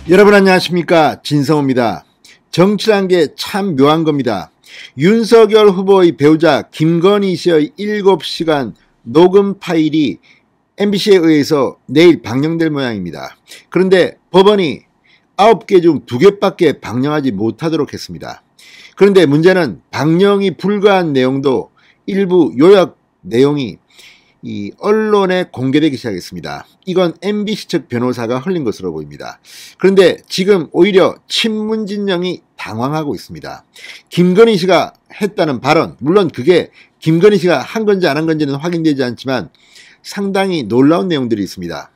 여러분 안녕하십니까, 진성호입니다. 정치란 게 참 묘한 겁니다. 윤석열 후보의 배우자 김건희 씨의 7시간 녹음 파일이 MBC에 의해서 내일 방영될 모양입니다. 그런데 법원이 9개 중 2개밖에 방영하지 못하도록 했습니다. 그런데 문제는 방영이 불가한 내용도 일부 요약 내용이 이 언론에 공개되기 시작했습니다. 이건 MBC 측 변호사가 흘린 것으로 보입니다. 그런데 지금 오히려 친문진영이 당황하고 있습니다. 김건희 씨가 했다는 발언, 물론 그게 김건희 씨가 한 건지 안 한 건지는 확인되지 않지만 상당히 놀라운 내용들이 있습니다.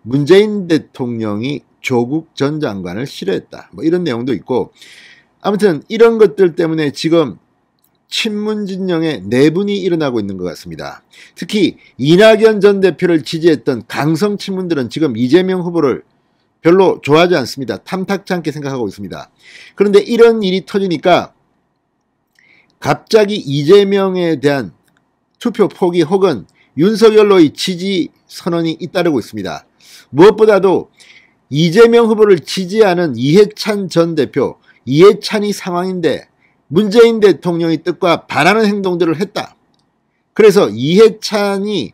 문재인 대통령이 조국 전 장관을 싫어했다, 이런 내용도 있고, 아무튼 이런 것들 때문에 지금 친문진영의 내분이 일어나고 있는 것 같습니다. 특히 이낙연 전 대표를 지지했던 강성 친문들은 지금 이재명 후보를 별로 좋아하지 않습니다. 탐탁지 않게 생각하고 있습니다. 그런데 이런 일이 터지니까 갑자기 이재명에 대한 투표 포기 혹은 윤석열로의 지지 선언이 잇따르고 있습니다. 무엇보다도 이재명 후보를 지지하는 이해찬 전 대표, 이해찬이 상황인데 문재인 대통령의 뜻과 반하는 행동들을 했다. 그래서 이해찬이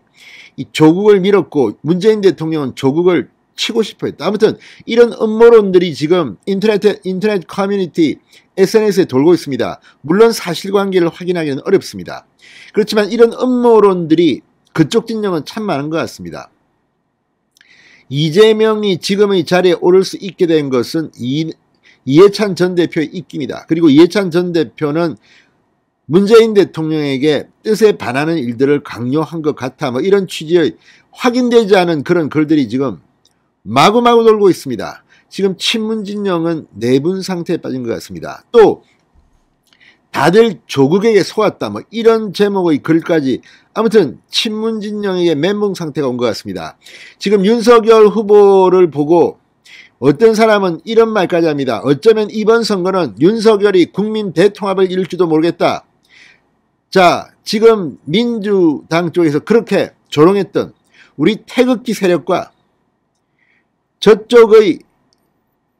조국을 밀었고 문재인 대통령은 조국을 치고 싶어 했다. 아무튼 이런 음모론들이 지금 인터넷 커뮤니티 SNS에 돌고 있습니다. 물론 사실관계를 확인하기는 어렵습니다. 그렇지만 이런 음모론들이 그쪽 진영은 참 많은 것 같습니다. 이재명이 지금의 자리에 오를 수 있게 된 것은 이해찬 전 대표의 입김이다. 그리고 이해찬 전 대표는 문재인 대통령에게 뜻에 반하는 일들을 강요한 것 같아, 이런 취지의 확인되지 않은 그런 글들이 지금 마구마구 돌고 있습니다. 지금 친문진영은 내분 상태에 빠진 것 같습니다. 또 다들 조국에게 속았다, 이런 제목의 글까지, 아무튼 친문진영에게 멘붕 상태가 온 것 같습니다. 지금 윤석열 후보를 보고 어떤 사람은 이런 말까지 합니다. 어쩌면 이번 선거는 윤석열이 국민 대통합을 이룰지도 모르겠다. 자, 지금 민주당 쪽에서 그렇게 조롱했던 우리 태극기 세력과 저쪽의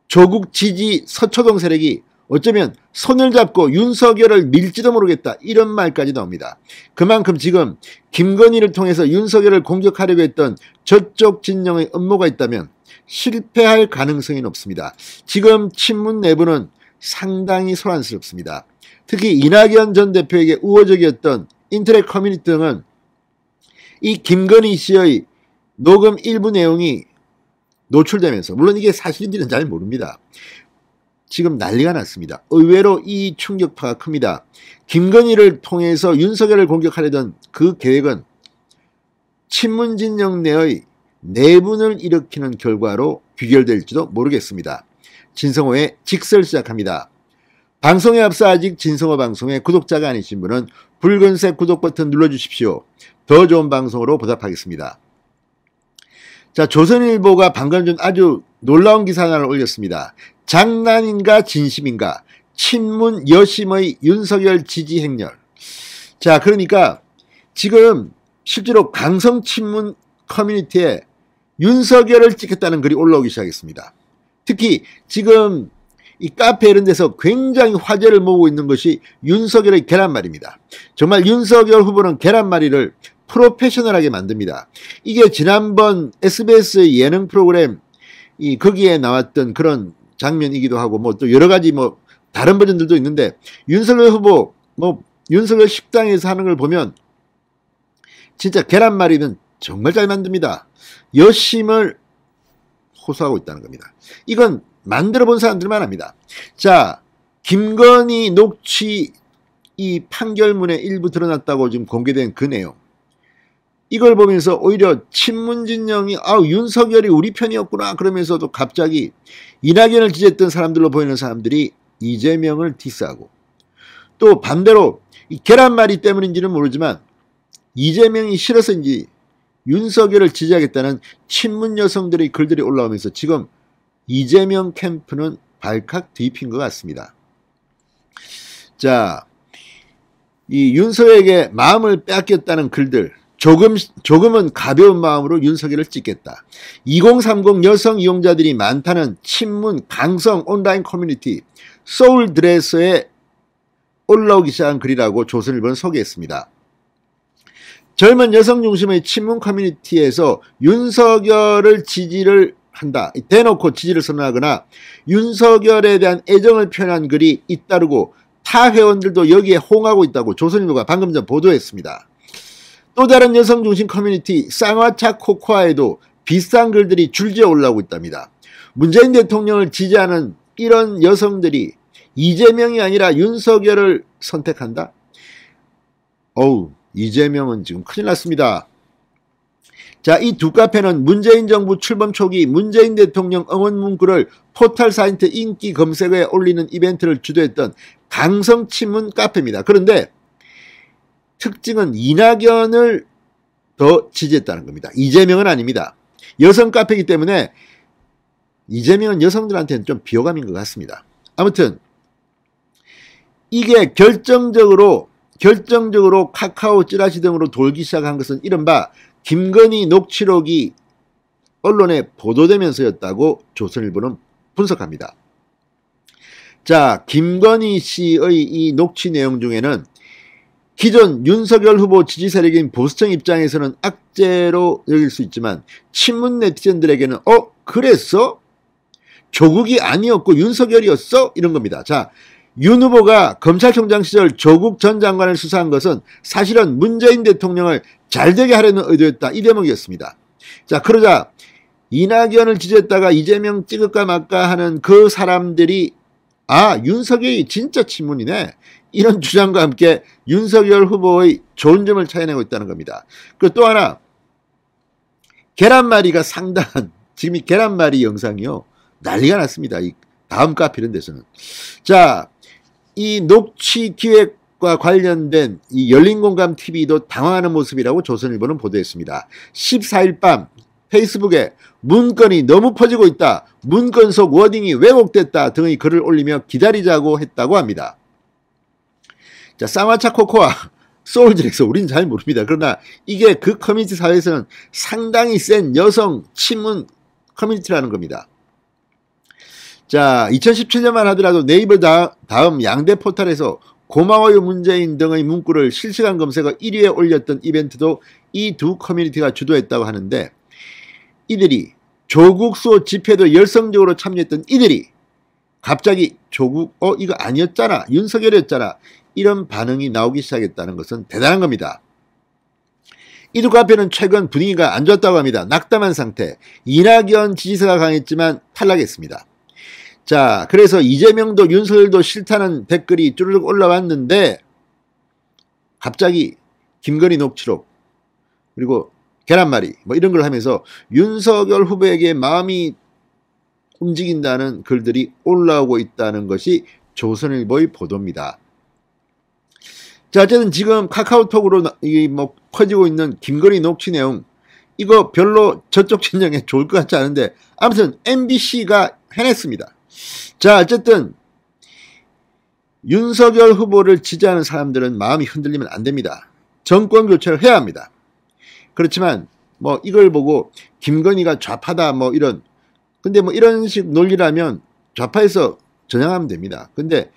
조국 지지 서초동 세력이 어쩌면 손을 잡고 윤석열을 밀지도 모르겠다, 이런 말까지 나옵니다. 그만큼 지금 김건희를 통해서 윤석열을 공격하려고 했던 저쪽 진영의 음모가 있다면 실패할 가능성이 높습니다. 지금 친문 내부는 상당히 소란스럽습니다. 특히 이낙연 전 대표에게 우호적이었던 인터넷 커뮤니티 등은 이 김건희 씨의 녹음 일부 내용이 노출되면서, 물론 이게 사실인지는 잘 모릅니다. 지금 난리가 났습니다. 의외로 이 충격파가 큽니다. 김건희를 통해서 윤석열을 공격하려던 그 계획은 친문진영 내의 내분을 일으키는 결과로 귀결될지도 모르겠습니다. 진성호의 직설 시작합니다. 방송에 앞서 아직 진성호 방송의 구독자가 아니신 분은 붉은색 구독 버튼 눌러주십시오. 더 좋은 방송으로 보답하겠습니다. 자, 조선일보가 방금 전 아주 놀라운 기사 하나를 올렸습니다. 장난인가 진심인가, 친문 여심의 윤석열 지지 행렬. 자, 그러니까 지금 실제로 강성 친문 커뮤니티에 윤석열을 찍겠다는 글이 올라오기 시작했습니다. 특히 지금 이 카페 이런 데서 굉장히 화제를 모으고 있는 것이 윤석열의 계란말이입니다. 정말 윤석열 후보는 계란말이를 프로페셔널하게 만듭니다. 이게 지난번 SBS 예능 프로그램 거기에 나왔던 그런 장면이기도 하고, 또 여러 가지 다른 버전들도 있는데, 윤석열 후보 윤석열 식당에서 하는 걸 보면 진짜 계란말이는 정말 잘 만듭니다. 여심을 호소하고 있다는 겁니다. 이건 만들어 본 사람들만 합니다. 자, 김건희 녹취 이 판결문에 일부 드러났다고 지금 공개된 그 내용, 이걸 보면서 오히려 친문진영이 윤석열이 우리 편이었구나 그러면서도 갑자기 이낙연을 지지했던 사람들로 보이는 사람들이 이재명을 디스하고, 또 반대로 이 계란말이 때문인지는 모르지만 이재명이 싫어서인지 윤석열을 지지하겠다는 친문 여성들의 글들이 올라오면서 지금 이재명 캠프는 발칵 뒤집힌 것 같습니다. 자, 이 윤석열에게 마음을 빼앗겼다는 글들, 조금은 가벼운 마음으로 윤석열을 찍겠다. 2030 여성 이용자들이 많다는 친문 강성 온라인 커뮤니티 소울드레서에 올라오기 시작한 글이라고 조선일보는 소개했습니다. 젊은 여성 중심의 친문 커뮤니티에서 윤석열을 지지를 한다. 대놓고 지지를 선언하거나 윤석열에 대한 애정을 표현한 글이 잇따르고 타 회원들도 여기에 호응하고 있다고 조선일보가 방금 전 보도했습니다. 또 다른 여성 중심 커뮤니티 쌍화차 코코아에도 비슷한 글들이 줄지어 올라오고 있답니다. 문재인 대통령을 지지하는 이런 여성들이 이재명이 아니라 윤석열을 선택한다? 어우, 이재명은 지금 큰일 났습니다. 자, 이 두 카페는 문재인 정부 출범 초기 문재인 대통령 응원 문구를 포털 사이트 인기 검색어에 올리는 이벤트를 주도했던 강성 친문 카페입니다. 그런데 특징은 이낙연을 더 지지했다는 겁니다. 이재명은 아닙니다. 여성 카페이기 때문에 이재명은 여성들한테는 좀 비호감인 것 같습니다. 아무튼 이게 결정적으로 카카오 찌라시 등으로 돌기 시작한 것은 이른바 김건희 녹취록이 언론에 보도되면서였다고 조선일보는 분석합니다. 자, 김건희 씨의 이 녹취 내용 중에는 기존 윤석열 후보 지지 세력인 보수층 입장에서는 악재로 여길 수 있지만 친문 네티즌들에게는 그랬어? 조국이 아니었고 윤석열이었어? 이런 겁니다. 자, 윤 후보가 검찰총장 시절 조국 전 장관을 수사한 것은 사실은 문재인 대통령을 잘되게 하려는 의도였다. 이 대목이었습니다. 자, 그러자 이낙연을 지지했다가 이재명 찍을까 말까 하는 그 사람들이 윤석열이 진짜 친문이네. 이런 주장과 함께 윤석열 후보의 좋은 점을 찾아내고 있다는 겁니다. 그리고 또 하나, 계란말이가 상당한, 지금 이 계란말이 영상이요, 난리가 났습니다. 이 다음 카페 이런 데서는. 자, 이 녹취 기획과 관련된 이 열린공감 TV도 당황하는 모습이라고 조선일보는 보도했습니다. 14일 밤 페이스북에 문건이 너무 퍼지고 있다. 문건 속 워딩이 왜곡됐다 등의 글을 올리며 기다리자고 했다고 합니다. 자, 쌍화차 코코아 소울드렉서 우리는 잘 모릅니다. 그러나 이게 그 커뮤니티 사회에서는 상당히 센 여성 친문 커뮤니티라는 겁니다. 자, 2017년만 하더라도 네이버 다음 양대 포털에서 고마워요 문재인 등의 문구를 실시간 검색어 1위에 올렸던 이벤트도 이 두 커뮤니티가 주도했다고 하는데, 이들이 조국 수호 집회도 열성적으로 참여했던 이들이 갑자기 조국 이거 아니었잖아, 윤석열이었잖아, 이런 반응이 나오기 시작했다는 것은 대단한 겁니다. 이 두 카페는 최근 분위기가 안 좋았다고 합니다. 낙담한 상태. 이낙연 지지세가 강했지만 탈락했습니다. 자, 그래서 이재명도 윤석열도 싫다는 댓글이 쭈르륵 올라왔는데 갑자기 김건희 녹취록 그리고 계란말이 뭐 이런 걸 하면서 윤석열 후보에게 마음이 움직인다는 글들이 올라오고 있다는 것이 조선일보의 보도입니다. 자, 어쨌든 지금 카카오톡으로 뭐 퍼지고 있는 김건희 녹취 내용, 이거 별로 저쪽 진영에 좋을 것 같지 않은데 아무튼 MBC가 해냈습니다. 자, 어쨌든 윤석열 후보를 지지하는 사람들은 마음이 흔들리면 안 됩니다. 정권 교체를 해야 합니다. 그렇지만 뭐 이걸 보고 김건희가 좌파다 뭐 이런, 근데 뭐 이런 식 논리라면 좌파에서 전향하면 됩니다. 근데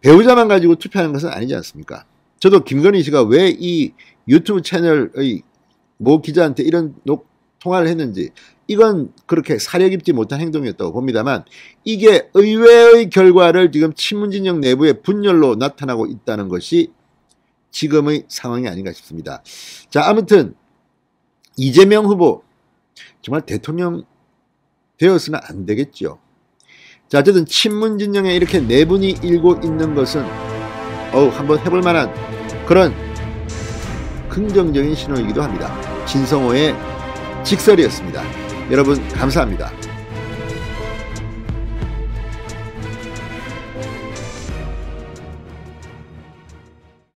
배우자만 가지고 투표하는 것은 아니지 않습니까? 저도 김건희 씨가 왜 이 유튜브 채널의 모 기자한테 이런 통화를 했는지, 이건 그렇게 사려 깊지 못한 행동이었다고 봅니다만, 이게 의외의 결과를 지금 친문진영 내부의 분열로 나타나고 있다는 것이 지금의 상황이 아닌가 싶습니다. 자, 아무튼 이재명 후보 정말 대통령 되었으면 안 되겠죠. 자, 어쨌든 친문진영에 이렇게 내분이 일고 있는 것은 한번 해볼 만한 그런 긍정적인 신호이기도 합니다. 진성호의 직설이었습니다. 여러분 감사합니다.